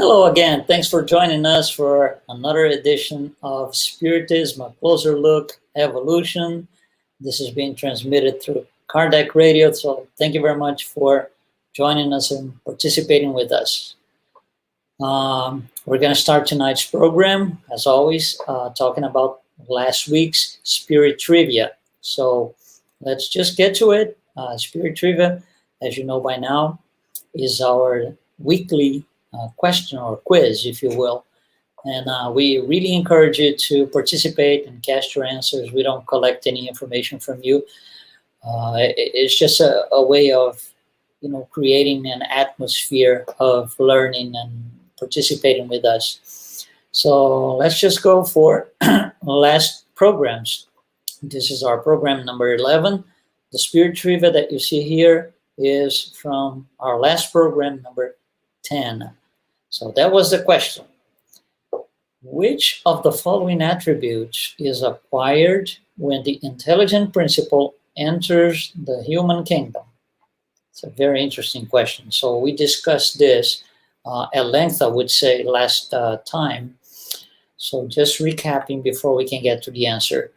Hello again. Thanks for joining us for another edition of Spiritism, a closer look, evolution. This is being transmitted through Kardec Radio, so thank you very much for joining us and participating with us. We're going to start tonight's program, as always, talking about last week's Spirit Trivia. So let's just get to it. Spirit Trivia, as you know by now, is our weekly question or quiz, if you will. And we really encourage you to participate and cast your answers. We don't collect any information from you. It's just a way of, creating an atmosphere of learning and participating with us. So let's just go for last programs. This is our program number 11. The Spirit Trivia that you see here is from our last program, number 10. So that was the question. Which of the following attributes is acquired when the intelligent principle enters the human kingdom? It's a very interesting question. So we discussed this at length, I would say, last time. So just recapping before we can get to the answer.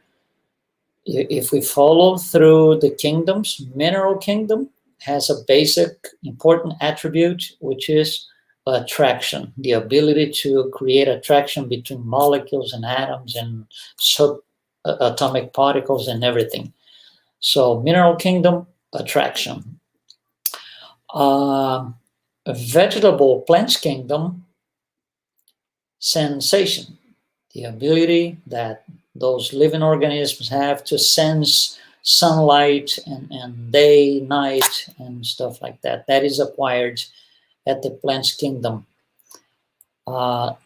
If we follow through the kingdoms, mineral kingdom has a basic important attribute, which is attraction, the ability to create attraction between molecules and atoms and subatomic particles and everything. So mineral kingdom, attraction. Vegetable plants kingdom, sensation, the ability that those living organisms have to sense sunlight and day, night, and stuff like that. That is acquired at the plants kingdom.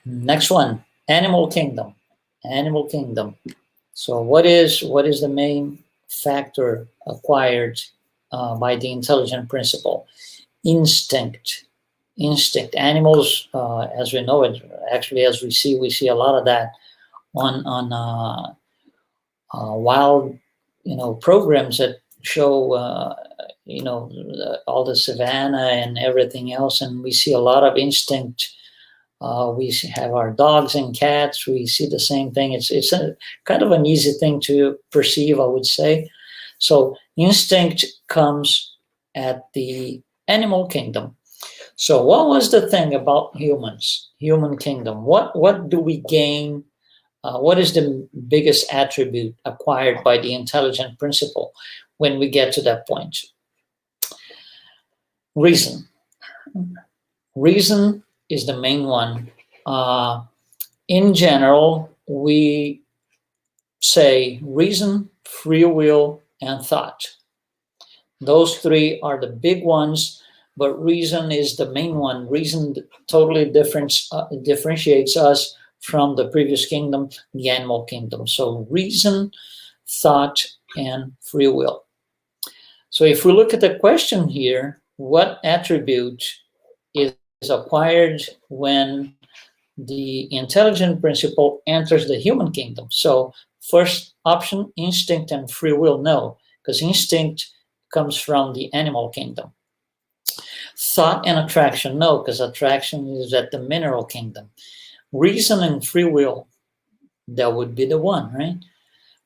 Next one, animal kingdom. Animal kingdom. So what is the main factor acquired by the intelligent principle? Instinct. Instinct. Animals, as we know it, actually as we see a lot of that on wild, programs that show all the savannah and everything else, and we see a lot of instinct. We have our dogs and cats. We see the same thing. It's a kind of an easy thing to perceive, I would say. So instinct comes at the animal kingdom. So what was the thing about humans, human kingdom? What do we gain? What is the biggest attribute acquired by the intelligent principle when we get to that point? Reason. Reason is the main one. In general, we say reason, free will, and thought. Those three are the big ones, but reason is the main one. Reason totally differentiates us from the previous kingdom, the animal kingdom. So reason, thought, and free will. So if we look at the question here, what attribute is acquired when the intelligent principle enters the human kingdom? So first option, instinct and free will, no, because instinct comes from the animal kingdom. Thought and attraction, no, because attraction is at the mineral kingdom. Reason and free will, that would be the one, right?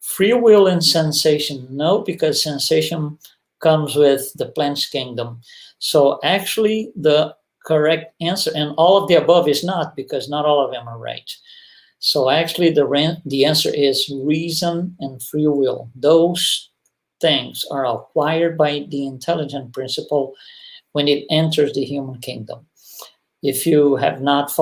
Free will and sensation, no, because sensation comes with the plants kingdom. So actually the correct answer, and all of the above is not, because not all of them are right. So actually the answer is reason and free will. Those things are acquired by the intelligent principle when it enters the human kingdom. If you have not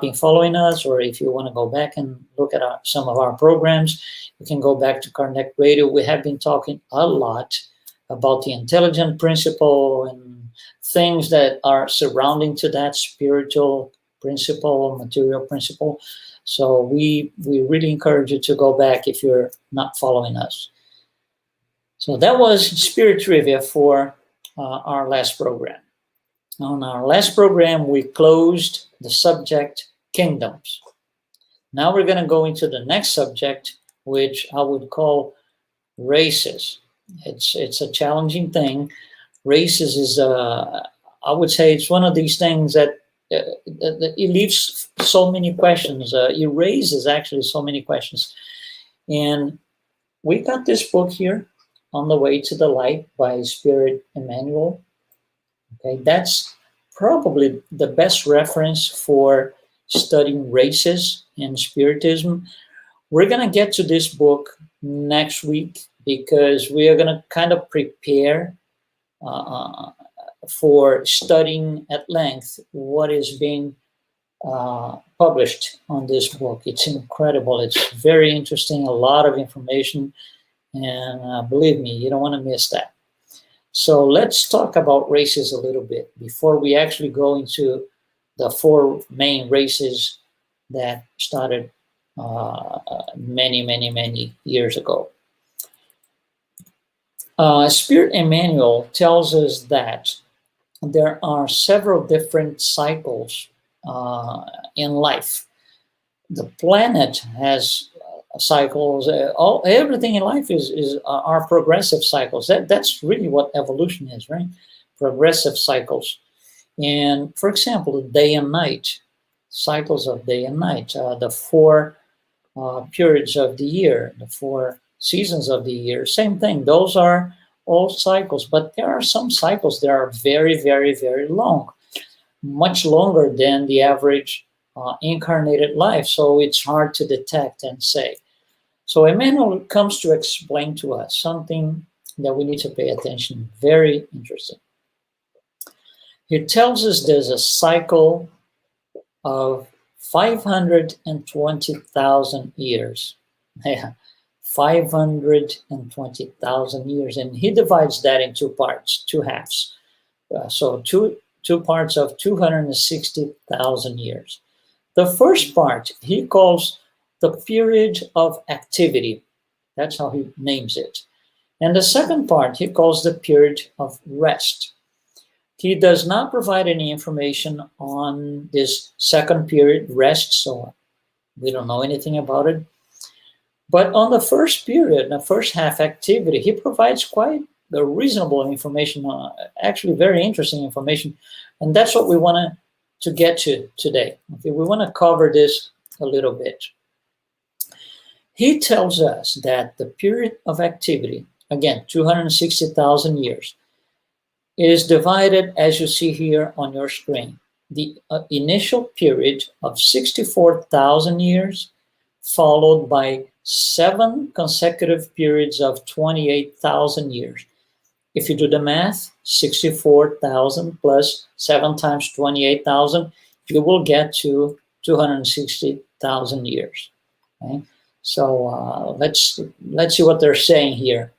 been following us, or if you want to go back and look at some of our programs, you can go back to Kardec Radio. We have been talking a lot about the intelligent principle and things that are surrounding to that spiritual principle, material principle. So we really encourage you to go back if you're not following us. So that was Spirit Trivia for our last program. On our last program, we closed the subject kingdoms. Now we're going to go into the next subject, which I would call races. It's a challenging thing. Races is, I would say, it's one of these things that it leaves so many questions. It raises actually so many questions. And we got this book here, On the Way to the Light by Spirit Emmanuel. Okay, that's probably the best reference for studying races and Spiritism. We're going to get to this book next week because we are going to kind of prepare for studying at length what is being published on this book. It's incredible. It's very interesting, a lot of information, and believe me, you don't want to miss that. So let's talk about races a little bit before we actually go into the four main races that started many years ago. Spirit Emmanuel tells us that there are several different cycles in life. The planet has cycles. Everything in life are progressive cycles. That's really what evolution is, right? Progressive cycles. And for example, day and night, cycles of day and night, the four periods of the year, the four seasons of the year, same thing. Those are all cycles, but there are some cycles that are very long, much longer than the average incarnated life. So it's hard to detect and say. So Emmanuel comes to explain to us something that we need to pay attention. Very interesting. He tells us there's a cycle of 520,000 years. Yeah, 520,000 years. And he divides that in two parts, two halves. So two parts of 260,000 years. The first part he calls the period of activity. That's how he names it. And the second part he calls the period of rest. He does not provide any information on this second period, rest, so we don't know anything about it. But on the first period, the first half activity, he provides quite the reasonable information, actually very interesting information. And that's what we want to get to today. Okay, we want to cover this a little bit. He tells us that the period of activity, again, 260,000 years, is divided, as you see here on your screen. The initial period of 64,000 years, followed by 7 consecutive periods of 28,000 years. If you do the math, 64,000 plus 7 times 28,000, you will get to 260,000 years. Okay? So let's see what they're saying here.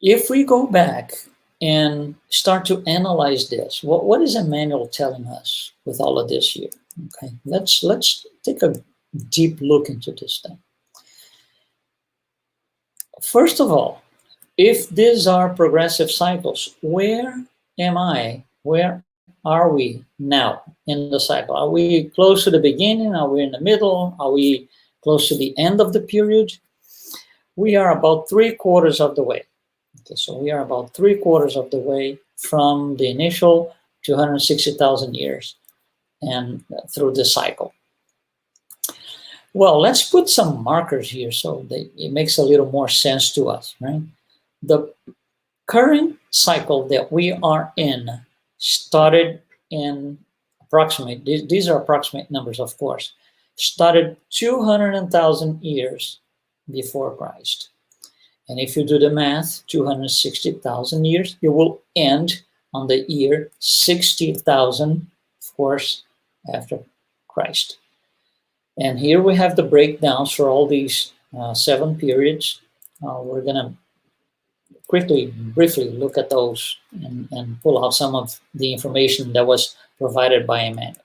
If we go back and start to analyze this, what is Emmanuel telling us with all of this here? Okay, let's take a deep look into this thing. First of all, if these are progressive cycles, where am I? Where are we now in the cycle? Are we close to the beginning? Are we in the middle? Are we close to the end of the period? We are about 3/4 of the way. Okay, so we are about 3/4 of the way from the initial 260,000 years and through the cycle. Well, let's put some markers here so that it makes a little more sense to us, right? The current cycle that we are in started in approximate, these are approximate numbers, of course, started 200,000 years before Christ. And if you do the math, 260,000 years, it will end on the year 60,000, of course, after Christ. And here we have the breakdowns for all these 7 periods. We're going to briefly look at those and pull out some of the information that was provided by Emmanuel.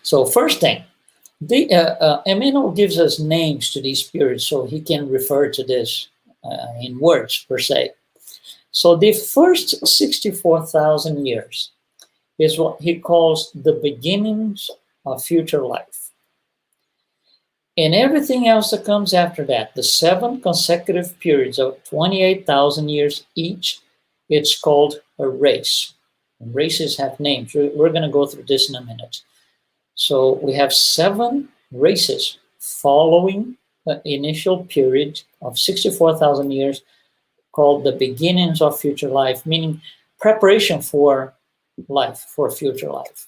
So first thing, Emmanuel gives us names to these periods so he can refer to this in words per se. So the first 64,000 years is what he calls the beginnings of future life. And everything else that comes after that, the 7 consecutive periods of 28,000 years each, it's called a race. Races have names. We're going to go through this in a minute. So we have 7 races following the initial period of 64,000 years called the beginnings of future life, meaning preparation for life, for future life.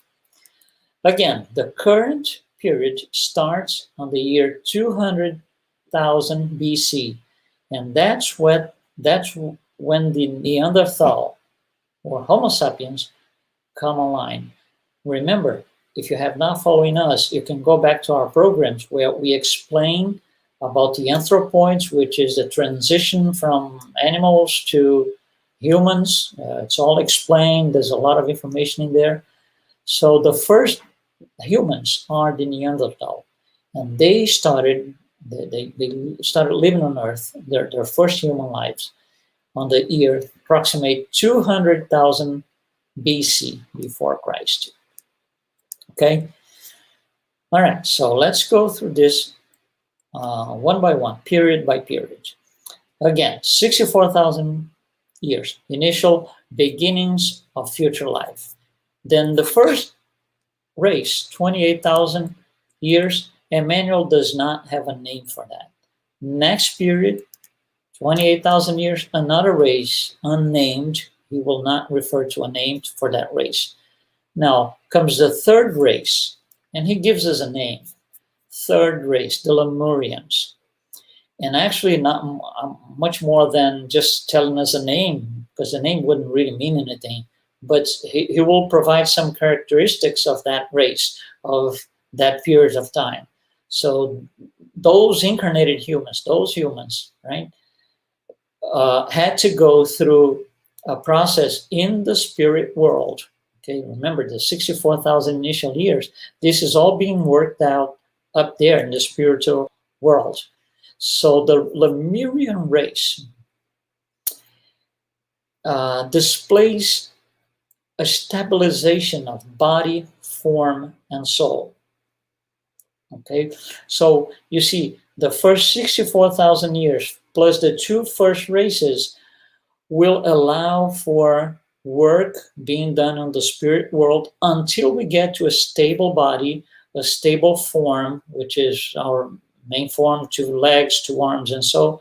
Again, the current period starts on the year 200,000 BC, and that's when the Neanderthal or Homo sapiens come online. Remember, if you have not following us, you can go back to our programs where we explain about the anthropoids, which is the transition from animals to humans. It's all explained. There's a lot of information in there. So the first humans are the Neanderthal, and they started living on Earth, their first human lives on the year approximate 200,000 BC, before Christ. Okay? All right, so let's go through this one by one, period by period. Again, 64,000 years, initial beginnings of future life. Then the first race, 28,000 years, Emmanuel does not have a name for that. Next period, 28,000 years, another race, unnamed. He will not refer to a name for that race. Now comes the third race, and he gives us a name. Third race, the Lemurians. And actually not much more than just telling us a name, because the name wouldn't really mean anything. But he will provide some characteristics of that race, of that period of time. So those incarnated humans, right, had to go through a process in the spirit world. Okay, remember the 64,000 initial years. This is all being worked out up there in the spiritual world. So the Lemurian race displays a stabilization of body, form, and soul. Okay, so you see, the first 64,000 years plus the 2 first races will allow for work being done on the spirit world until we get to a stable body, a stable form, which is our main form, 2 legs, 2 arms, and so,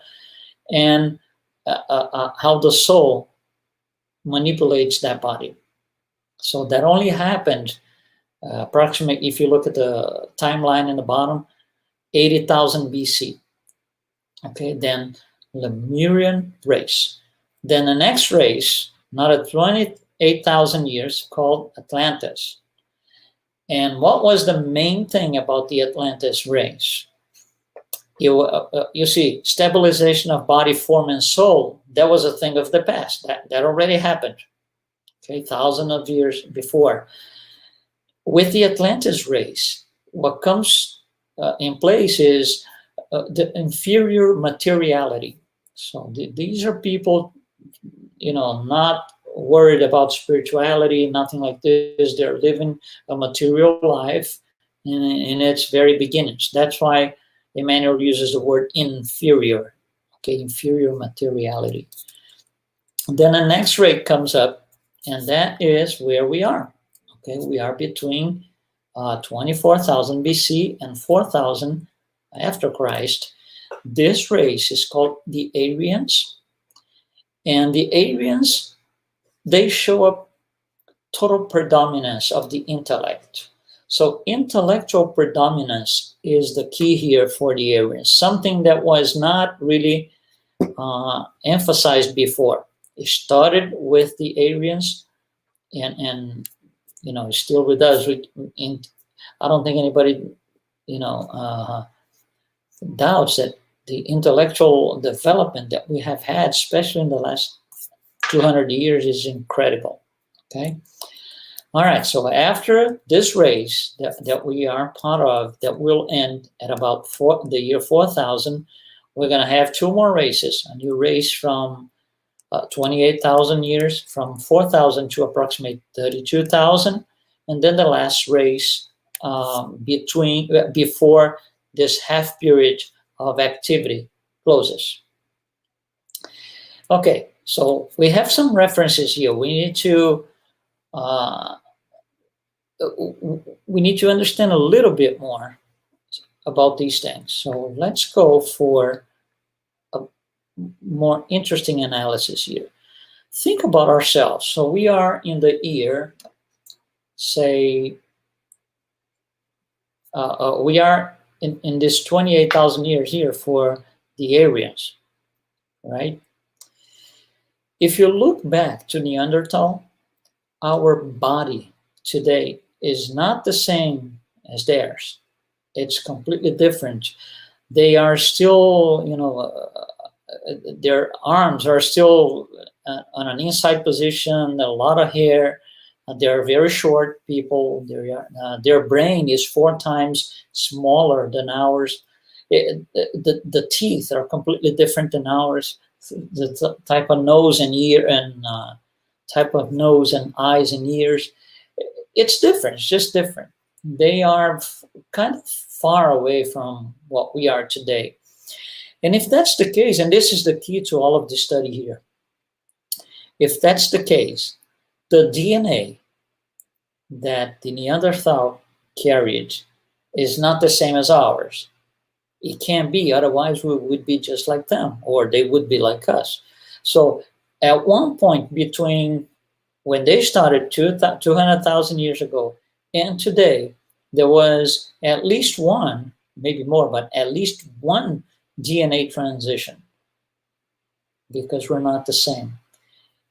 and how the soul manipulates that body. So that only happened approximately, if you look at the timeline in the bottom, 80,000 BC. Okay, then Lemurian race. Then the next race, another 28,000 years, called Atlantis. And what was the main thing about the Atlantis race? You see, stabilization of body, form, and soul, that was a thing of the past. That already happened, okay, thousands of years before. With the Atlantis race, what comes in place is the inferior materiality. So these are people, not worried about spirituality, nothing like this. They're living a material life in its very beginnings. That's why Emmanuel uses the word inferior, okay, inferior materiality. Then the next rate comes up, and that is where we are. Okay, we are between 24,000 BC and 4,000 after Christ. This race is called the Aryans, and the Aryans, they show up total predominance of the intellect. So intellectual predominance is the key here for the Aryans, something that was not really emphasized before. It started with the Aryans, and still with us. I don't think anybody, doubts that the intellectual development that we have had, especially in the last 200 years, is incredible. Okay. All right. So after this race that we are part of, that will end at about the year 4,000, we're going to have 2 more races. A new race from 28,000 years, from 4,000 to approximately 32,000, and then the last race before this half period of activity closes. Okay, so we have some references here. We need to uh, we need to understand a little bit more about these things. So let's go for a more interesting analysis here. Think about ourselves. So we are in the year, say, we are in this 28,000 years here for the Aryans, right? If you look back to Neanderthal, our body today is not the same as theirs. It's completely different. They are still, their arms are still on an inside position, a lot of hair. They're very short people. Their brain is 4 times smaller than ours. The teeth are completely different than ours. The type of nose and ear and type of nose and eyes and ears, it's different. It's just different. They are kind of far away from what we are today. And if that's the case, and this is the key to all of this study here, if that's the case, the DNA that the Neanderthal carried is not the same as ours. It can't be, otherwise we would be just like them, or they would be like us. So at one point between when they started 200,000 years ago and today, there was at least one, maybe more, but at least one DNA transition, because we're not the same.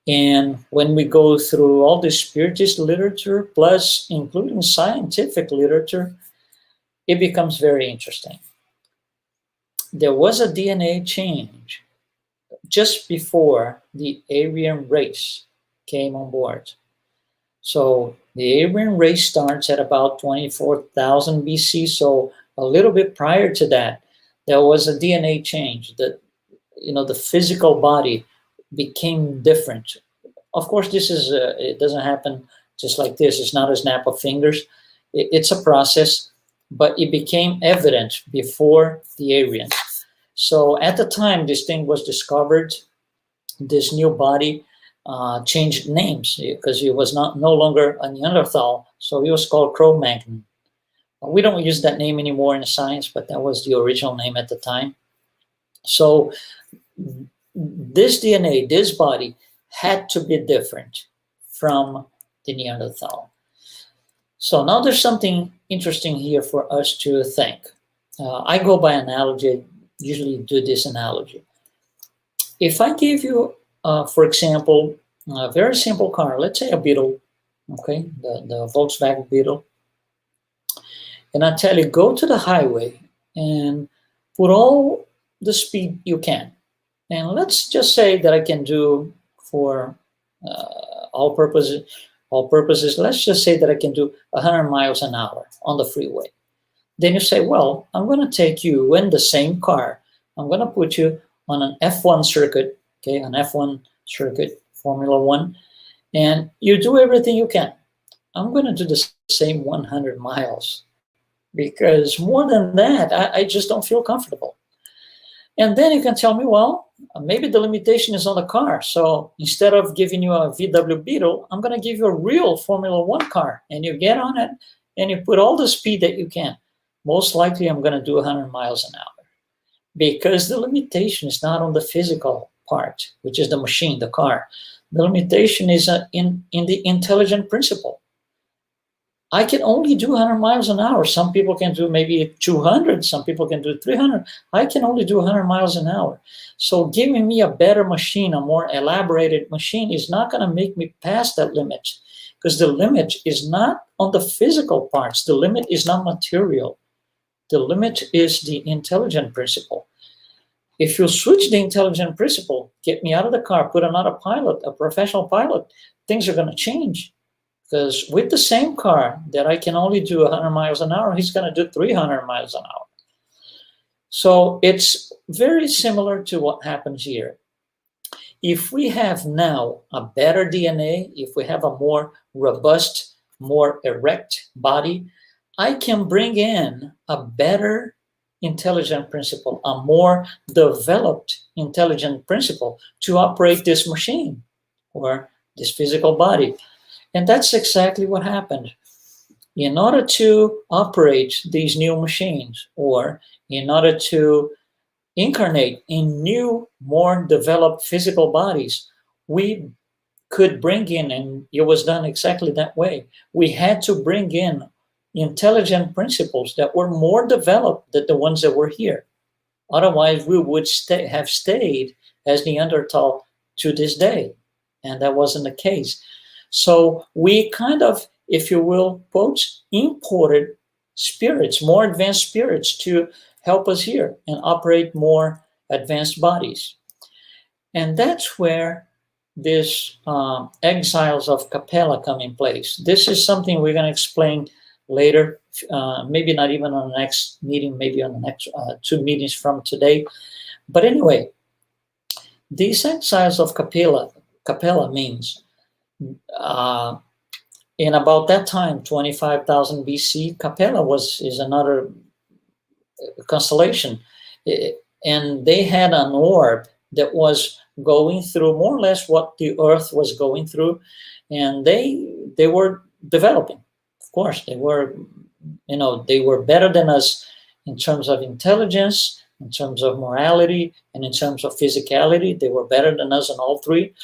And when we go through all the Spiritist literature, plus including scientific literature, it becomes very interesting. There was a DNA change just before the Aryan race came on board. So the Aryan race starts at about 24,000 BC, so a little bit prior to that, there was a DNA change. The physical body became different. Of course, this is it doesn't happen just like this. It's not a snap of fingers. It's a process, but it became evident before the Aryans. So at the time this thing was discovered, this new body changed names because it was no longer a Neanderthal, so it was called Cro-Magnon. We don't use that name anymore in science, but that was the original name at the time. So this DNA, this body, had to be different from the Neanderthal. So now there's something interesting here for us to think. I go by analogy, I usually do this analogy. If I give you, for example, a very simple car, let's say a Beetle, okay, the Volkswagen Beetle, and I tell you, go to the highway and put all the speed you can. And let's just say that I can do, for all purposes, let's just say that I can do 100 miles an hour on the freeway. Then you say, well, I'm going to take you in the same car. I'm going to put you on an F1 circuit, okay, an F1 circuit, Formula One, and you do everything you can. I'm going to do the same 100 miles because more than that, I just don't feel comfortable. And then you can tell me, well, maybe the limitation is on the car. So instead of giving you a VW Beetle, I'm going to give you a real Formula One car. And you get on it and you put all the speed that you can. Most likely I'm going to do 100 miles an hour because the limitation is not on the physical part, which is the machine, the car. The limitation is in the intelligent principle. I can only do 100 miles an hour. Some people can do maybe 200. Some people can do 300. I can only do 100 miles an hour. So giving me a better machine, a more elaborated machine, is not going to make me pass that limit, because the limit is not on the physical parts. The limit is not material. The limit is the intelligent principle. If you switch the intelligent principle, get me out of the car, put another pilot, a professional pilot, things are going to change. Because with the same car that I can only do 100 miles an hour, he's going to do 300 miles an hour. So it's very similar to what happens here. If we have now a better DNA, if we have a more robust, more erect body, I can bring in a better intelligent principle, a more developed intelligent principle to operate this machine or this physical body. And that's exactly what happened. In order to operate these new machines, or in order to incarnate in new, more developed physical bodies, we could bring in, and it was done exactly that way. We had to bring in intelligent principles that were more developed than the ones that were here. Otherwise, we would have stayed as Neanderthal to this day. And that wasn't the case. So we kind of, if you will, quotes, imported spirits, more advanced spirits to help us here and operate more advanced bodies. And that's where this exiles of Capella come in place. This is something we're going to explain later, maybe not even on the next meeting, maybe on the next 2 meetings from today. But anyway, these exiles of Capella means in about that time, 25,000 BC, Capella is another constellation, and they had an orb that was going through more or less what the Earth was going through, and they were developing. Of course, they were better than us in terms of intelligence, in terms of morality, and in terms of physicality. They were better than us in all three.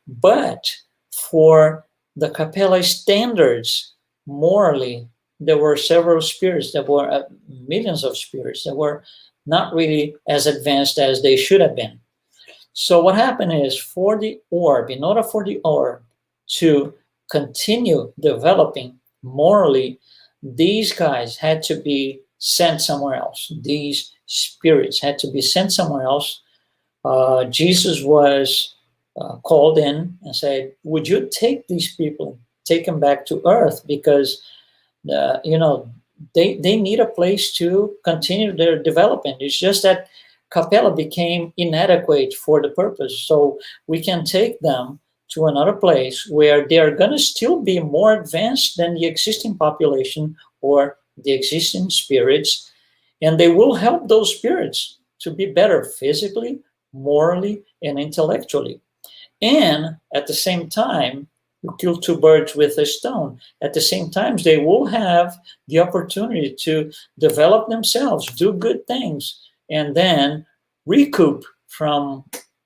But for the Capella standards, morally, there were several spirits that were millions of spirits that were not really as advanced as they should have been. So what happened is, for the orb, in order for the orb to continue developing morally, these guys had to be sent somewhere else. These spirits had to be sent somewhere else. Jesus was called in and said, would you take these people, take them back to Earth, because they need a place to continue their development. It's just that Capella became inadequate for the purpose. So we can take them to another place where they are going to still be more advanced than the existing population or the existing spirits, and they will help those spirits to be better physically, morally, and intellectually. And at the same time, you kill two birds with a stone. At the same time, they will have the opportunity to develop themselves, do good things, and then recoup from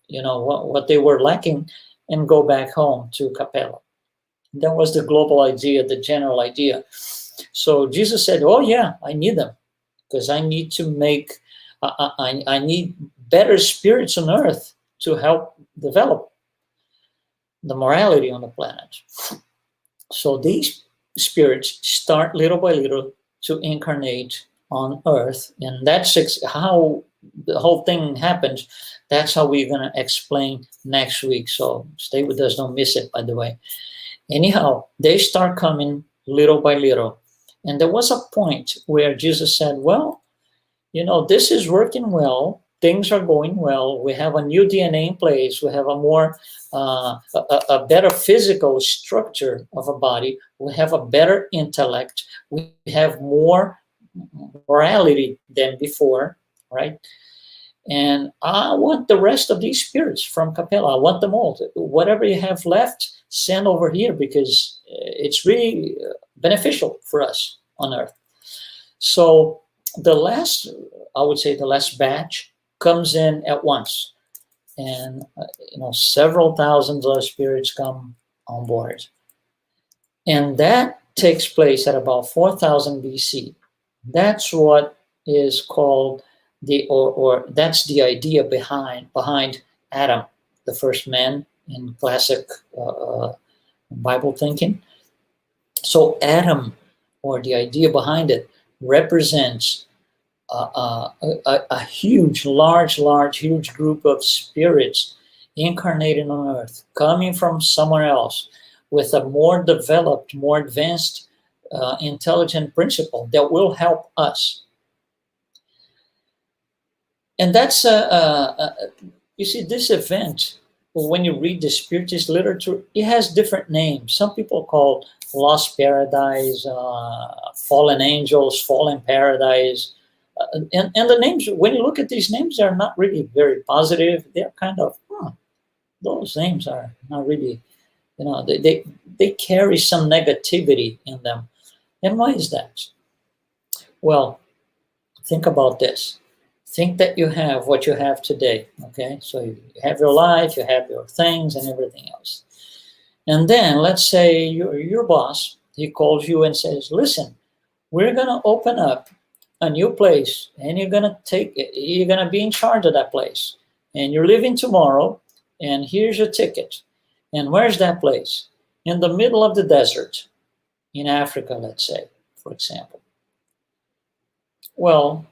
what they were lacking and go back home to Capella. That was the global idea, the general idea. So Jesus said, oh yeah, I need them, because I need to make, I need better spirits on earth to help develop the morality on the planet. So these spirits start little by little to incarnate on earth, and that's how the whole thing happens. That's how we're going to explain next week. So stay with us, don't miss it, by the way. Anyhow, they start coming little by little. And there was a point where Jesus said, well, this is working well. Things are going well. We have a new DNA in place. We have a more, a better physical structure of a body. We have a better intellect. We have more morality than before, right? And I want the rest of these spirits from Capella. I want them all. Whatever you have left, send over here, because it's really beneficial for us on Earth. So the last batch comes in at once, and several thousands of spirits come on board, and that takes place at about 4000 BC. That's what is called that's the idea behind Adam, the first man in classic Bible thinking. So Adam, or the idea behind it, represents a huge group of spirits incarnated on earth, coming from somewhere else with a more developed, more advanced, intelligent principle that will help us. And that's, you see, this event, when you read the Spiritist literature, it has different names. Some people call Lost Paradise, Fallen Angels, Fallen Paradise. And the names, when you look at these names, they're not really very positive. They're kind of, those names are not really, they carry some negativity in them. And why is that? Well, think about this. Think that you have what you have today, okay? So you have your life, you have your things and everything else. And then let's say your boss, he calls you and says, listen, we're going to open up a new place and you're going to be in charge of that place. And you're leaving tomorrow and here's your ticket. And where's that place? In the middle of the desert in Africa, let's say, for example. Well,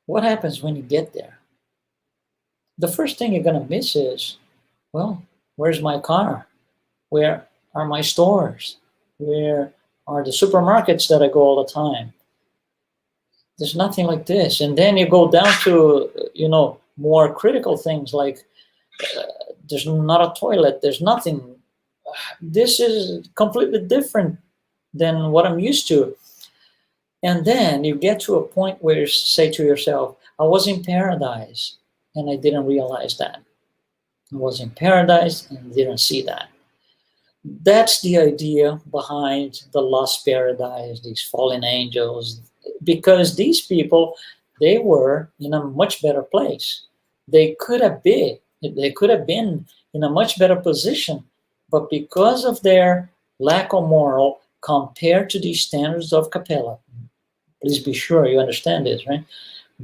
what happens when you get there? The first thing you're going to miss is, well, where's my car? Where are my stores? Where are the supermarkets that I go all the time? There's nothing like this. And then you go down to, more critical things like there's not a toilet, there's nothing. This is completely different than what I'm used to. And then you get to a point where you say to yourself, I was in paradise and I didn't realize that. I was in paradise and didn't see that. That's the idea behind the lost paradise, these fallen angels, because these people, they were in a much better place. They could have been in a much better position, but because of their lack of moral compared to the standards of Capella, please be sure you understand this, right?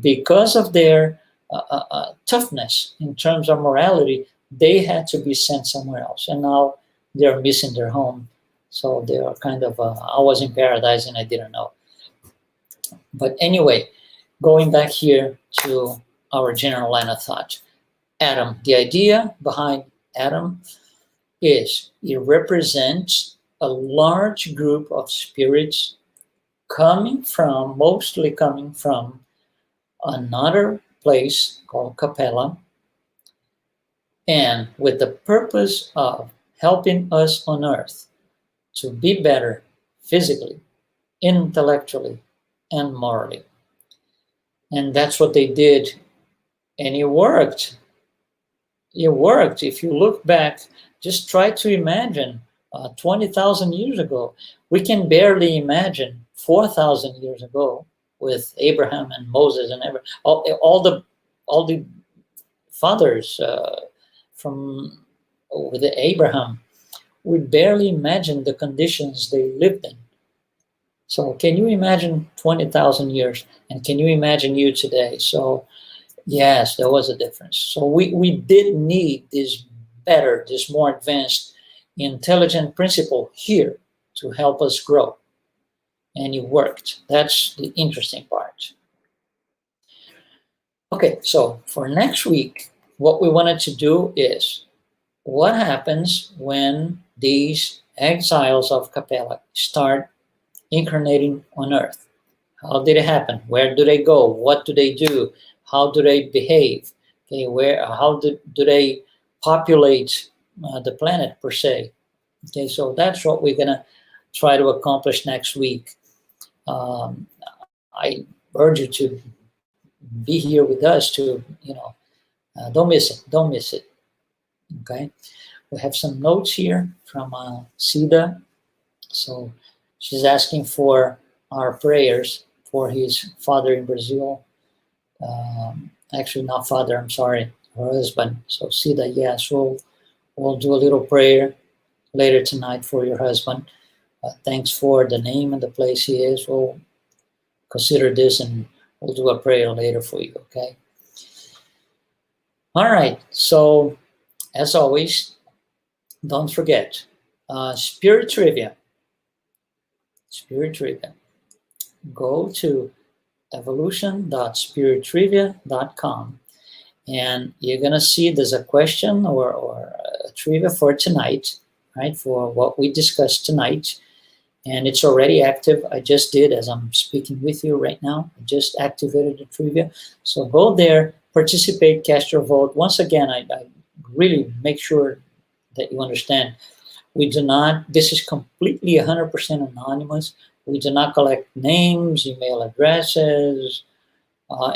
Because of their toughness in terms of morality, they had to be sent somewhere else. And now they're missing their home. So they are kind of, I was in paradise and I didn't know. But anyway, going back here to our general line of thought. Adam, the idea behind Adam is it represents a large group of spirits mostly coming from another place called Capella, and with the purpose of helping us on earth to be better physically, intellectually, and morally. And that's what they did, and it worked. It worked. If you look back, just try to imagine 20,000 years ago. We can barely imagine 4,000 years ago with Abraham and Moses and all the fathers with Abraham. We barely imagine the conditions they lived in. So can you imagine 20,000 years? And can you imagine you today? So yes, there was a difference. So we did need this more advanced, intelligent principle here to help us grow. And it worked. That's the interesting part. Okay, so for next week, what we wanted to do is what happens when these exiles of Capella start incarnating on Earth? How did it happen? Where do they go? What do they do? How do they behave? Okay, how do they populate the planet per se? Okay, so that's what we're gonna try to accomplish next week. I urge you to be here with us to, don't miss it. Don't miss it. Okay, we have some notes here from Cida. So she's asking for our prayers for his father in Brazil. Actually, not father, I'm sorry, her husband. So Cida, yes, we'll do a little prayer later tonight for your husband. Thanks for the name and the place he is. We'll consider this and we'll do a prayer later for you, okay? All right, so as always, don't forget, Spirit Trivia. Go to evolution.spirittrivia.com and you're going to see there's a question or a trivia for tonight, right, for what we discussed tonight. And it's already active. I just did as I'm speaking with you right now. I just activated the trivia. So go there, participate, cast your vote. Once again, I really make sure that you understand. This is completely 100% anonymous. We do not collect names, email addresses,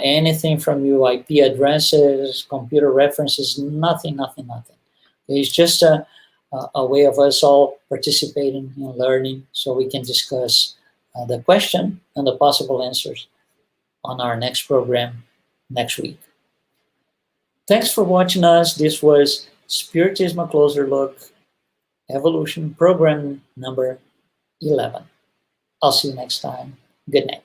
anything from you, IP addresses, computer references, nothing. It's just a a way of us all participating and learning so we can discuss the question and the possible answers on our next program next week. Thanks for watching us. This was Spiritism, a Closer Look, Evolution, program number 11. I'll see you next time. Good night.